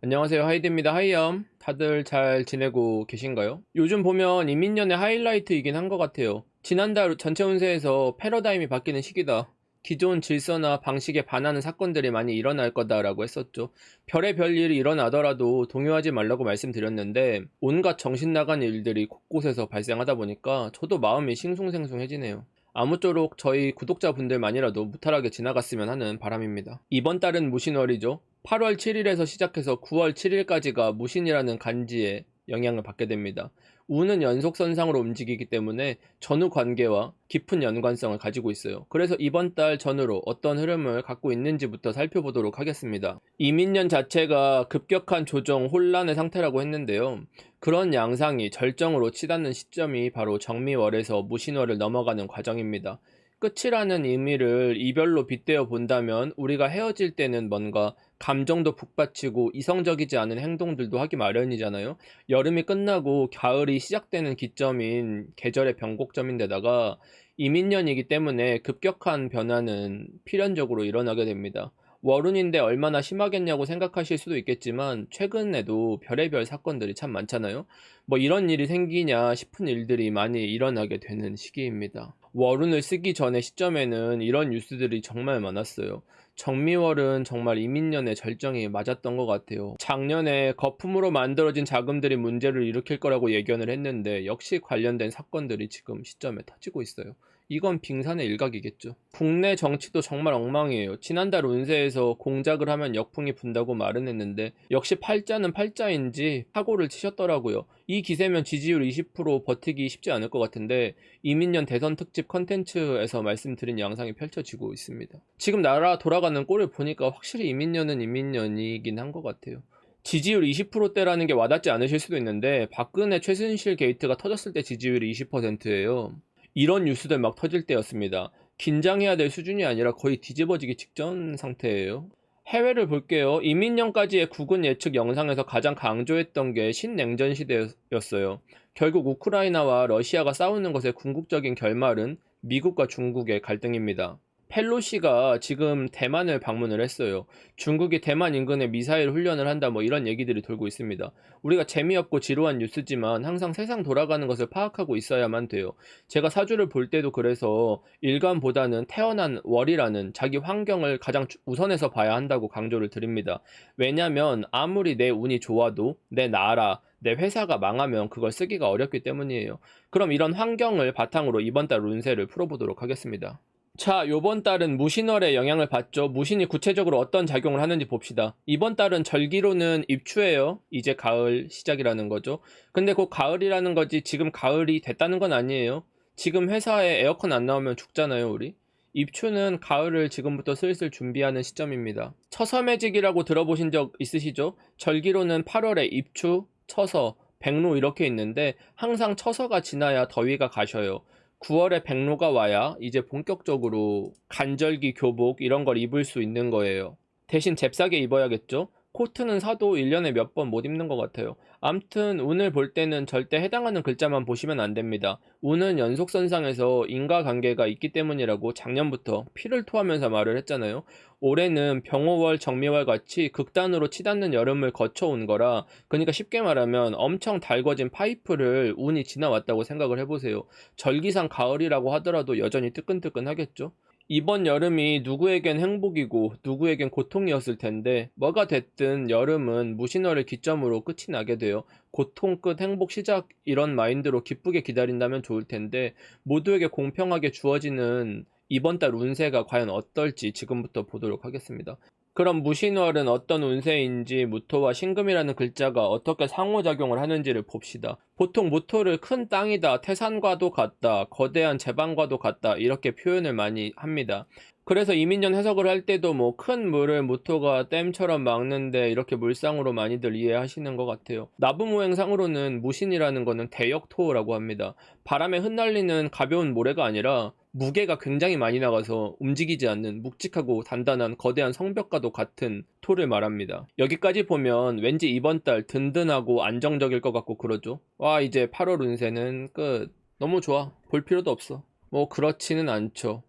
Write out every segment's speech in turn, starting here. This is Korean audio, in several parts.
안녕하세요. 하이드입니다. 하이염. 다들 잘 지내고 계신가요? 요즘 보면 이민년의 하이라이트이긴 한 것 같아요. 지난달 전체 운세에서 패러다임이 바뀌는 시기다. 기존 질서나 방식에 반하는 사건들이 많이 일어날 거다라고 했었죠. 별의 별 일이 일어나더라도 동요하지 말라고 말씀드렸는데 온갖 정신 나간 일들이 곳곳에서 발생하다 보니까 저도 마음이 싱숭생숭해지네요. 아무쪼록 저희 구독자분들만이라도 무탈하게 지나갔으면 하는 바람입니다. 이번 달은 무신월이죠. 8월 7일에서 시작해서 9월 7일까지가 무신이라는 간지에 영향을 받게 됩니다. 우는 연속선상으로 움직이기 때문에 전후 관계와 깊은 연관성을 가지고 있어요. 그래서 이번 달 전후로 어떤 흐름을 갖고 있는지부터 살펴보도록 하겠습니다. 이민년 자체가 급격한 조정 혼란의 상태라고 했는데요. 그런 양상이 절정으로 치닫는 시점이 바로 정미월에서 무신월을 넘어가는 과정입니다. 끝이라는 의미를 이별로 빗대어 본다면 우리가 헤어질 때는 뭔가 감정도 북받치고 이성적이지 않은 행동들도 하기 마련이잖아요. 여름이 끝나고 가을이 시작되는 기점인 계절의 변곡점인데다가 이민년이기 때문에 급격한 변화는 필연적으로 일어나게 됩니다. 월운인데 얼마나 심하겠냐고 생각하실 수도 있겠지만 최근에도 별의별 사건들이 참 많잖아요. 뭐 이런 일이 생기냐 싶은 일들이 많이 일어나게 되는 시기입니다. 월운을 쓰기 전에 시점에는 이런 뉴스들이 정말 많았어요. 정미월은 정말 이민년의 절정이 맞았던 것 같아요. 작년에 거품으로 만들어진 자금들이 문제를 일으킬 거라고 예견을 했는데 역시 관련된 사건들이 지금 시점에 터지고 있어요. 이건 빙산의 일각이겠죠. 국내 정치도 정말 엉망이에요. 지난달 운세에서 공작을 하면 역풍이 분다고 말은 했는데 역시 팔자는 팔자인지 사고를 치셨더라고요. 이 기세면 지지율 20% 버티기 쉽지 않을 것 같은데 이민년 대선 특집 컨텐츠에서 말씀드린 양상이 펼쳐지고 있습니다. 지금 나라 돌아가는 꼴을 보니까 확실히 이민년은 이민년이긴 한 것 같아요. 지지율 20%대라는 게 와닿지 않으실 수도 있는데 박근혜 최순실 게이트가 터졌을 때 지지율이 20%예요. 이런 뉴스들 막 터질 때였습니다. 긴장해야 될 수준이 아니라 거의 뒤집어지기 직전 상태예요. 해외를 볼게요. 이민년까지의 국은 예측 영상에서 가장 강조했던 게 신냉전 시대였어요. 결국 우크라이나와 러시아가 싸우는 것의 궁극적인 결말은 미국과 중국의 갈등입니다. 펠로시가 지금 대만을 방문을 했어요. 중국이 대만 인근에 미사일 훈련을 한다 뭐 이런 얘기들이 돌고 있습니다. 우리가 재미없고 지루한 뉴스지만 항상 세상 돌아가는 것을 파악하고 있어야만 돼요. 제가 사주를 볼 때도 그래서 일간보다는 태어난 월이라는 자기 환경을 가장 우선해서 봐야 한다고 강조를 드립니다. 왜냐면 아무리 내 운이 좋아도 내 나라, 내 회사가 망하면 그걸 쓰기가 어렵기 때문이에요. 그럼 이런 환경을 바탕으로 이번 달 운세를 풀어보도록 하겠습니다. 자, 요번 달은 무신월의 영향을 받죠. 무신이 구체적으로 어떤 작용을 하는지 봅시다. 이번 달은 절기로는 입추예요. 이제 가을 시작이라는 거죠. 근데 곧 가을이라는 거지 지금 가을이 됐다는 건 아니에요. 지금 회사에 에어컨 안 나오면 죽잖아요, 우리. 입추는 가을을 지금부터 슬슬 준비하는 시점입니다. 처서매직이라고 들어보신 적 있으시죠? 절기로는 8월에 입추, 처서, 백로 이렇게 있는데 항상 처서가 지나야 더위가 가셔요. 9월에 백로가 와야 이제 본격적으로 간절기 교복 이런 걸 입을 수 있는 거예요. 대신 잽싸게 입어야겠죠? 코트는 사도 1년에 몇 번 못 입는 것 같아요. 암튼 운을 볼 때는 절대 해당하는 글자만 보시면 안 됩니다. 운은 연속선상에서 인과관계가 있기 때문이라고 작년부터 피를 토하면서 말을 했잖아요. 올해는 병호월, 정미월 같이 극단으로 치닫는 여름을 거쳐온 거라, 그러니까 쉽게 말하면 엄청 달궈진 파이프를 운이 지나왔다고 생각을 해보세요. 절기상 가을이라고 하더라도 여전히 뜨끈뜨끈하겠죠? 이번 여름이 누구에겐 행복이고 누구에겐 고통이었을 텐데 뭐가 됐든 여름은 무신월을 기점으로 끝이 나게 돼요. 고통 끝 행복 시작 이런 마인드로 기쁘게 기다린다면 좋을 텐데 모두에게 공평하게 주어지는 이번 달 운세가 과연 어떨지 지금부터 보도록 하겠습니다. 그럼 무신월은 어떤 운세인지 무토와 신금이라는 글자가 어떻게 상호작용을 하는지를 봅시다. 보통 무토를 큰 땅이다, 태산과도 같다, 거대한 제방과도 같다 이렇게 표현을 많이 합니다. 그래서 이민년 해석을 할 때도 뭐 큰 물을 무토가 댐처럼 막는데 이렇게 물상으로 많이들 이해하시는 것 같아요. 나부무행상으로는 무신이라는 거는 대역토라고 합니다. 바람에 흩날리는 가벼운 모래가 아니라 무게가 굉장히 많이 나가서 움직이지 않는 묵직하고 단단한 거대한 성벽과도 같은 토를 말합니다. 여기까지 보면 왠지 이번 달 든든하고 안정적일 것 같고 그러죠. 와, 이제 8월 운세는 끝. 너무 좋아. 볼 필요도 없어. 뭐 그렇지는 않죠.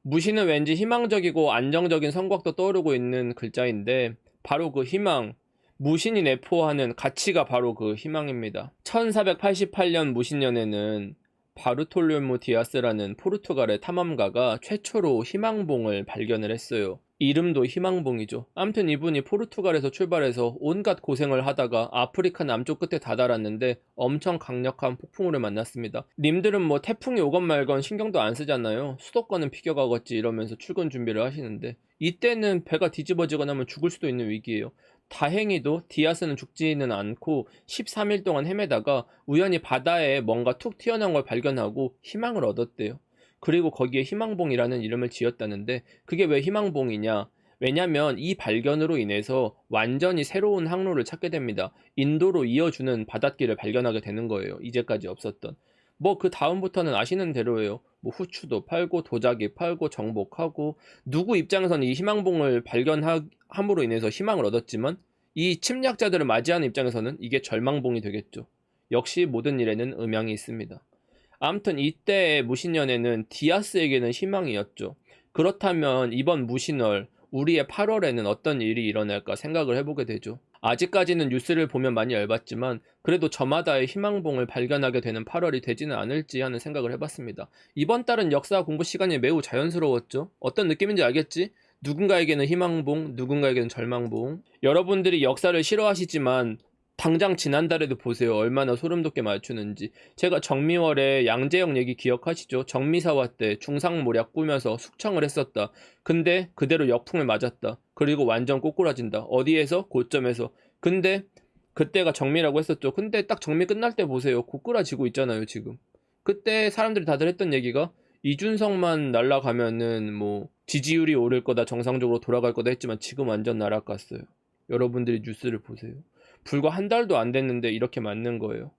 무신은 왠지 희망적이고 안정적인 성곽도 떠오르고 있는 글자인데 바로 그 희망, 무신이 내포하는 가치가 바로 그 희망입니다. 1488년 무신년에는 바르톨메오 디아스라는 포르투갈의 탐험가가 최초로 희망봉을 발견을 했어요. 이름도 희망봉이죠. 암튼 이분이 포르투갈에서 출발해서 온갖 고생을 하다가 아프리카 남쪽 끝에 다다랐는데 엄청 강력한 폭풍우를 만났습니다. 님들은 뭐 태풍이 오건 말건 신경도 안 쓰잖아요. 수도권은 비껴가겠지 이러면서 출근 준비를 하시는데, 이때는 배가 뒤집어지거나 하면 죽을 수도 있는 위기예요. 다행히도 디아스는 죽지는 않고 13일 동안 헤매다가 우연히 바다에 뭔가 툭 튀어나온 걸 발견하고 희망을 얻었대요. 그리고 거기에 희망봉이라는 이름을 지었다는데, 그게 왜 희망봉이냐? 왜냐면 이 발견으로 인해서 완전히 새로운 항로를 찾게 됩니다. 인도로 이어주는 바닷길을 발견하게 되는 거예요. 이제까지 없었던. 뭐 그 다음부터는 아시는 대로예요. 뭐 후추도 팔고 도자기 팔고 정복하고, 누구 입장에서는 이 희망봉을 발견함으로 인해서 희망을 얻었지만 이 침략자들을 맞이하는 입장에서는 이게 절망봉이 되겠죠. 역시 모든 일에는 음양이 있습니다. 아무튼 이때의 무신년에는 디아스에게는 희망이었죠. 그렇다면 이번 무신월, 우리의 8월에는 어떤 일이 일어날까 생각을 해보게 되죠. 아직까지는 뉴스를 보면 많이 열받지만 그래도 저마다의 희망봉을 발견하게 되는 8월이 되지는 않을지 하는 생각을 해봤습니다. 이번 달은 역사 공부 시간이 매우 자연스러웠죠. 어떤 느낌인지 알겠지? 누군가에게는 희망봉, 누군가에게는 절망봉. 여러분들이 역사를 싫어하시지만 당장 지난달에도 보세요. 얼마나 소름돋게 맞추는지. 제가 정미월에 양재영 얘기 기억하시죠? 정미사화 때 중상모략 꾸며서 숙청을 했었다. 근데 그대로 역풍을 맞았다. 그리고 완전 꼬꾸라진다. 어디에서? 고점에서. 근데 그때가 정미라고 했었죠. 근데 딱 정미 끝날 때 보세요. 고꾸라지고 있잖아요, 지금. 그때 사람들이 다들 했던 얘기가 이준석만 날아가면은 뭐 지지율이 오를 거다, 정상적으로 돌아갈 거다 했지만 지금 완전 날아갔어요. 여러분들이 뉴스를 보세요. 불과 한 달도 안 됐는데 이렇게 맞는 거예요.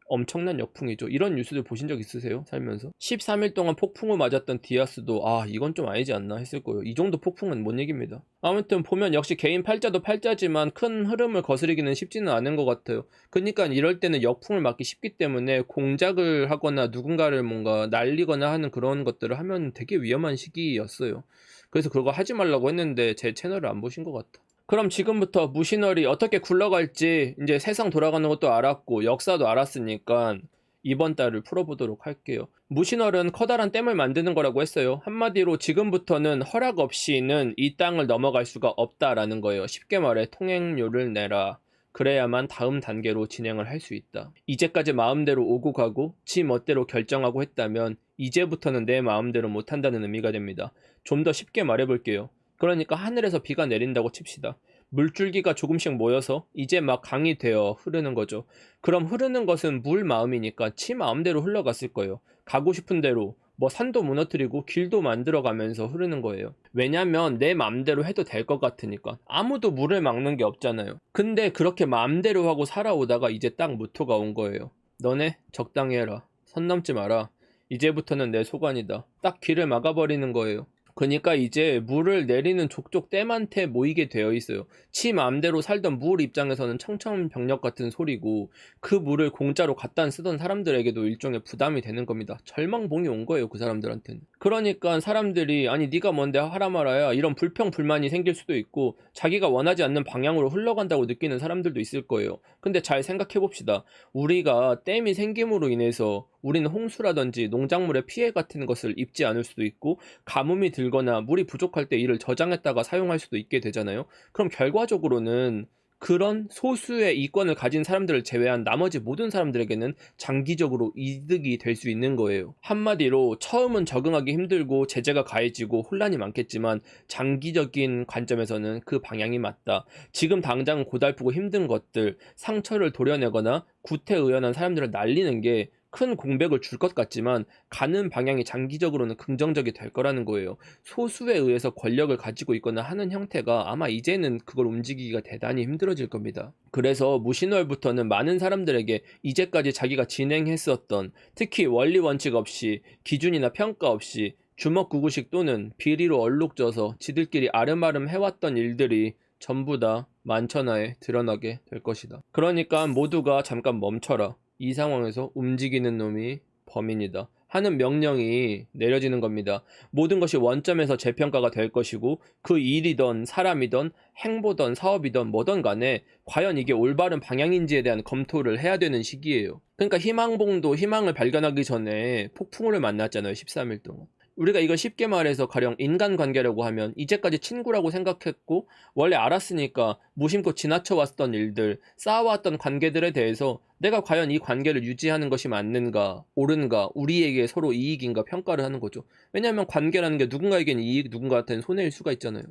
엄청난 역풍이죠. 이런 뉴스들 보신 적 있으세요? 살면서? 13일 동안 폭풍을 맞았던 디아스도 이건 좀 아니지 않나 했을 거예요. 이 정도 폭풍은 못 얘기입니다. 아무튼 보면 역시 개인 팔자도 팔자지만 큰 흐름을 거스르기는 쉽지는 않은 것 같아요. 그러니까 이럴 때는 역풍을 맞기 쉽기 때문에 공작을 하거나 누군가를 뭔가 날리거나 하는 그런 것들을 하면 되게 위험한 시기였어요. 그래서 그거 하지 말라고 했는데 제 채널을 안 보신 것 같아. 그럼 지금부터 무신월이 어떻게 굴러갈지 이제 세상 돌아가는 것도 알았고 역사도 알았으니까 이번 달을 풀어보도록 할게요. 무신월은 커다란 댐을 만드는 거라고 했어요. 한마디로 지금부터는 허락 없이는 이 땅을 넘어갈 수가 없다라는 거예요. 쉽게 말해 통행료를 내라. 그래야만 다음 단계로 진행을 할 수 있다. 이제까지 마음대로 오고 가고 지 멋대로 결정하고 했다면 이제부터는 내 마음대로 못한다는 의미가 됩니다. 좀 더 쉽게 말해볼게요. 그러니까 하늘에서 비가 내린다고 칩시다. 물줄기가 조금씩 모여서 이제 막 강이 되어 흐르는 거죠. 그럼 흐르는 것은 물 마음이니까 지 마음대로 흘러갔을 거예요. 가고 싶은 대로 뭐 산도 무너뜨리고 길도 만들어가면서 흐르는 거예요. 왜냐면 내 마음대로 해도 될 것 같으니까. 아무도 물을 막는 게 없잖아요. 근데 그렇게 마음대로 하고 살아오다가 이제 딱 무토가 온 거예요. 너네 적당히 해라. 선 넘지 마라. 이제부터는 내 소관이다. 딱 길을 막아버리는 거예요. 그러니까 이제 물을 내리는 족족 댐한테 모이게 되어 있어요. 지 마음대로 살던 물 입장에서는 청천벽력 같은 소리고, 그 물을 공짜로 갖다 쓰던 사람들에게도 일종의 부담이 되는 겁니다. 절망봉이 온 거예요, 그 사람들한테는. 그러니까 사람들이 아니 네가 뭔데 하라 말아야 이런 불평 불만이 생길 수도 있고, 자기가 원하지 않는 방향으로 흘러간다고 느끼는 사람들도 있을 거예요. 근데 잘 생각해 봅시다. 우리가 댐이 생김으로 인해서 우리는 홍수라든지 농작물의 피해 같은 것을 입지 않을 수도 있고, 가뭄이 들거나 물이 부족할 때 이를 저장했다가 사용할 수도 있게 되잖아요. 그럼 결과적으로는 그런 소수의 이권을 가진 사람들을 제외한 나머지 모든 사람들에게는 장기적으로 이득이 될 수 있는 거예요. 한마디로 처음은 적응하기 힘들고 제재가 가해지고 혼란이 많겠지만 장기적인 관점에서는 그 방향이 맞다. 지금 당장 고달프고 힘든 것들, 상처를 도려내거나 구태의연한 사람들을 날리는 게 큰 공백을 줄 것 같지만 가는 방향이 장기적으로는 긍정적이 될 거라는 거예요. 소수에 의해서 권력을 가지고 있거나 하는 형태가 아마 이제는 그걸 움직이기가 대단히 힘들어질 겁니다. 그래서 무신월부터는 많은 사람들에게 이제까지 자기가 진행했었던, 특히 원리 원칙 없이 기준이나 평가 없이 주먹구구식 또는 비리로 얼룩져서 지들끼리 아름아름 해왔던 일들이 전부 다 만천하에 드러나게 될 것이다. 그러니까 모두가 잠깐 멈춰라. 이 상황에서 움직이는 놈이 범인이다. 하는 명령이 내려지는 겁니다. 모든 것이 원점에서 재평가가 될 것이고 그 일이든 사람이든 행보든 사업이든 뭐든 간에 과연 이게 올바른 방향인지에 대한 검토를 해야 되는 시기예요. 그러니까 희망봉도 희망을 발견하기 전에 폭풍우를 만났잖아요. 13일 동안. 우리가 이걸 쉽게 말해서 가령 인간관계라고 하면 이제까지 친구라고 생각했고 원래 알았으니까 무심코 지나쳐왔던 일들, 쌓아왔던 관계들에 대해서 내가 과연 이 관계를 유지하는 것이 맞는가, 옳은가, 우리에게 서로 이익인가 평가를 하는 거죠. 왜냐하면 관계라는 게 누군가에겐 이익, 누군가한테는 손해일 수가 있잖아요.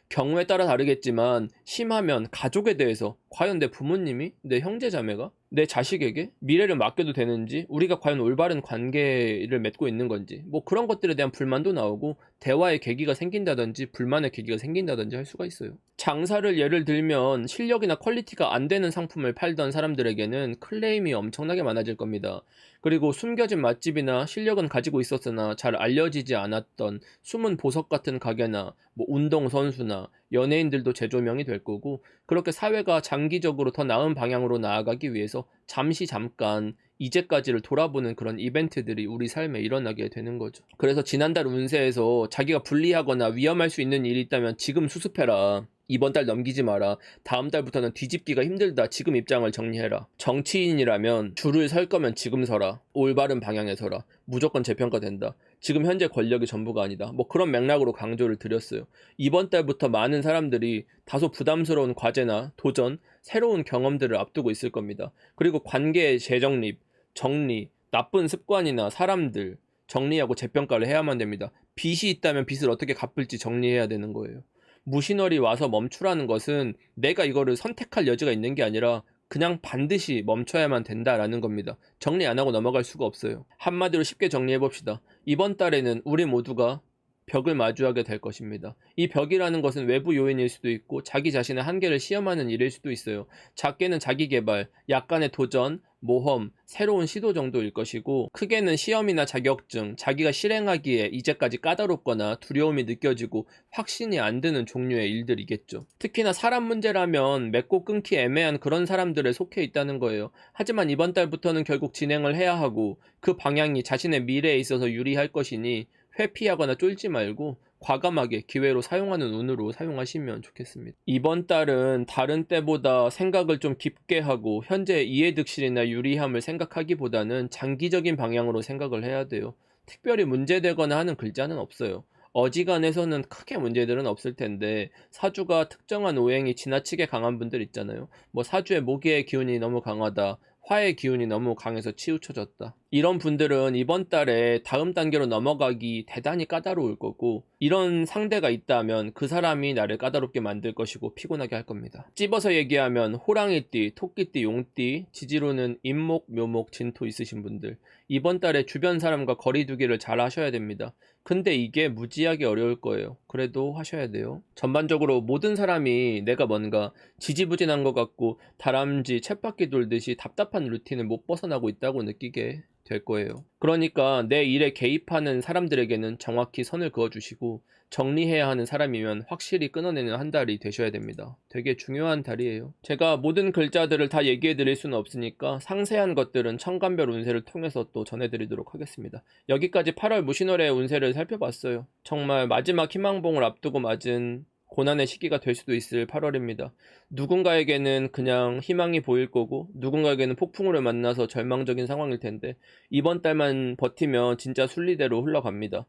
경우에 따라 다르겠지만 심하면 가족에 대해서 과연 내 부모님이, 내 형제자매가, 내 자식에게 미래를 맡겨도 되는지, 우리가 과연 올바른 관계를 맺고 있는 건지, 뭐 그런 것들에 대한 불만도 나오고 대화의 계기가 생긴다든지 불만의 계기가 생긴다든지 할 수가 있어요. 장사를 예를 들면 실력이나 퀄리티가 안 되는 상품을 팔던 사람들에게는 클레임이 엄청나게 많아질 겁니다. 그리고 숨겨진 맛집이나 실력은 가지고 있었으나 잘 알려지지 않았던 숨은 보석 같은 가게나 뭐 운동선수나 연예인들도 재조명이 될 거고, 그렇게 사회가 장기적으로 더 나은 방향으로 나아가기 위해서 잠깐 이제까지를 돌아보는 그런 이벤트들이 우리 삶에 일어나게 되는 거죠. 그래서 지난달 운세에서 자기가 불리하거나 위험할 수 있는 일이 있다면 지금 수습해라. 이번 달 넘기지 마라. 다음 달부터는 뒤집기가 힘들다. 지금 입장을 정리해라. 정치인이라면 줄을 설 거면 지금 서라. 올바른 방향에 서라. 무조건 재평가된다. 지금 현재 권력이 전부가 아니다. 뭐 그런 맥락으로 강조를 드렸어요. 이번 달부터 많은 사람들이 다소 부담스러운 과제나 도전, 새로운 경험들을 앞두고 있을 겁니다. 그리고 관계의 재정립, 정리, 나쁜 습관이나 사람들 정리하고 재평가를 해야만 됩니다. 빚이 있다면 빚을 어떻게 갚을지 정리해야 되는 거예요. 무신월이 와서 멈추라는 것은 내가 이거를 선택할 여지가 있는 게 아니라 그냥 반드시 멈춰야만 된다라는 겁니다. 정리 안 하고 넘어갈 수가 없어요. 한마디로 쉽게 정리해 봅시다. 이번 달에는 우리 모두가 벽을 마주하게 될 것입니다. 이 벽이라는 것은 외부 요인일 수도 있고 자기 자신의 한계를 시험하는 일일 수도 있어요. 작게는 자기 개발, 약간의 도전, 모험, 새로운 시도 정도일 것이고, 크게는 시험이나 자격증, 자기가 실행하기에 이제까지 까다롭거나 두려움이 느껴지고 확신이 안 드는 종류의 일들이겠죠. 특히나 사람 문제라면 맺고 끊기 애매한 그런 사람들에 속해 있다는 거예요. 하지만 이번 달부터는 결국 진행을 해야 하고 그 방향이 자신의 미래에 있어서 유리할 것이니 회피하거나 쫄지 말고 과감하게 기회로 사용하는 운으로 사용하시면 좋겠습니다. 이번 달은 다른 때보다 생각을 좀 깊게 하고 현재의 이해득실이나 유리함을 생각하기보다는 장기적인 방향으로 생각을 해야 돼요. 특별히 문제되거나 하는 글자는 없어요. 어지간해서는 크게 문제들은 없을 텐데 사주가 특정한 오행이 지나치게 강한 분들 있잖아요. 뭐 사주의 모기의 기운이 너무 강하다, 화의 기운이 너무 강해서 치우쳐졌다. 이런 분들은 이번 달에 다음 단계로 넘어가기 대단히 까다로울 거고, 이런 상대가 있다면 그 사람이 나를 까다롭게 만들 것이고 피곤하게 할 겁니다. 찝어서 얘기하면 호랑이띠, 토끼띠, 용띠, 지지로는 임목, 묘목, 진토 있으신 분들, 이번 달에 주변 사람과 거리 두기를 잘 하셔야 됩니다. 근데 이게 무지하게 어려울 거예요. 그래도 하셔야 돼요. 전반적으로 모든 사람이 내가 뭔가 지지부진한 것 같고 다람쥐 쳇바퀴 돌듯이 답답한 루틴을 못 벗어나고 있다고 느끼게 될 거예요. 그러니까 내 일에 개입하는 사람들에게는 정확히 선을 그어주시고, 정리해야 하는 사람이면 확실히 끊어내는 한 달이 되셔야 됩니다. 되게 중요한 달이에요. 제가 모든 글자들을 다 얘기해 드릴 수는 없으니까 상세한 것들은 천간별 운세를 통해서 또 전해드리도록 하겠습니다. 여기까지 8월 무신월의 운세를 살펴봤어요. 정말 마지막 희망봉을 앞두고 맞은 고난의 시기가 될 수도 있을 8월입니다. 누군가에게는 그냥 희망이 보일 거고 누군가에게는 폭풍우를 만나서 절망적인 상황일 텐데 이번 달만 버티면 진짜 순리대로 흘러갑니다.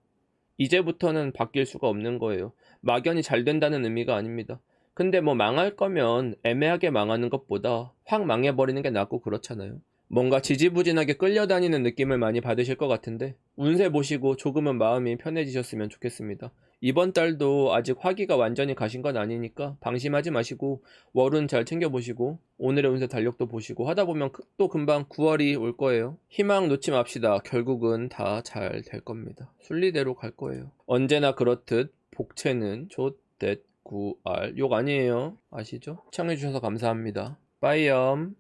이제부터는 바뀔 수가 없는 거예요. 막연히 잘 된다는 의미가 아닙니다. 근데 뭐 망할 거면 애매하게 망하는 것보다 확 망해버리는 게 낫고 그렇잖아요. 뭔가 지지부진하게 끌려다니는 느낌을 많이 받으실 것 같은데 운세 보시고 조금은 마음이 편해지셨으면 좋겠습니다. 이번 달도 아직 화기가 완전히 가신 건 아니니까 방심하지 마시고 월운 잘 챙겨보시고 오늘의 운세 달력도 보시고 하다 보면 또 금방 9월이 올 거예요. 희망 놓지 맙시다. 결국은 다 잘 될 겁니다. 순리대로 갈 거예요. 언제나 그렇듯 복채는 좆댓 구알 욕 아니에요. 아시죠? 시청해주셔서 감사합니다. 빠이염.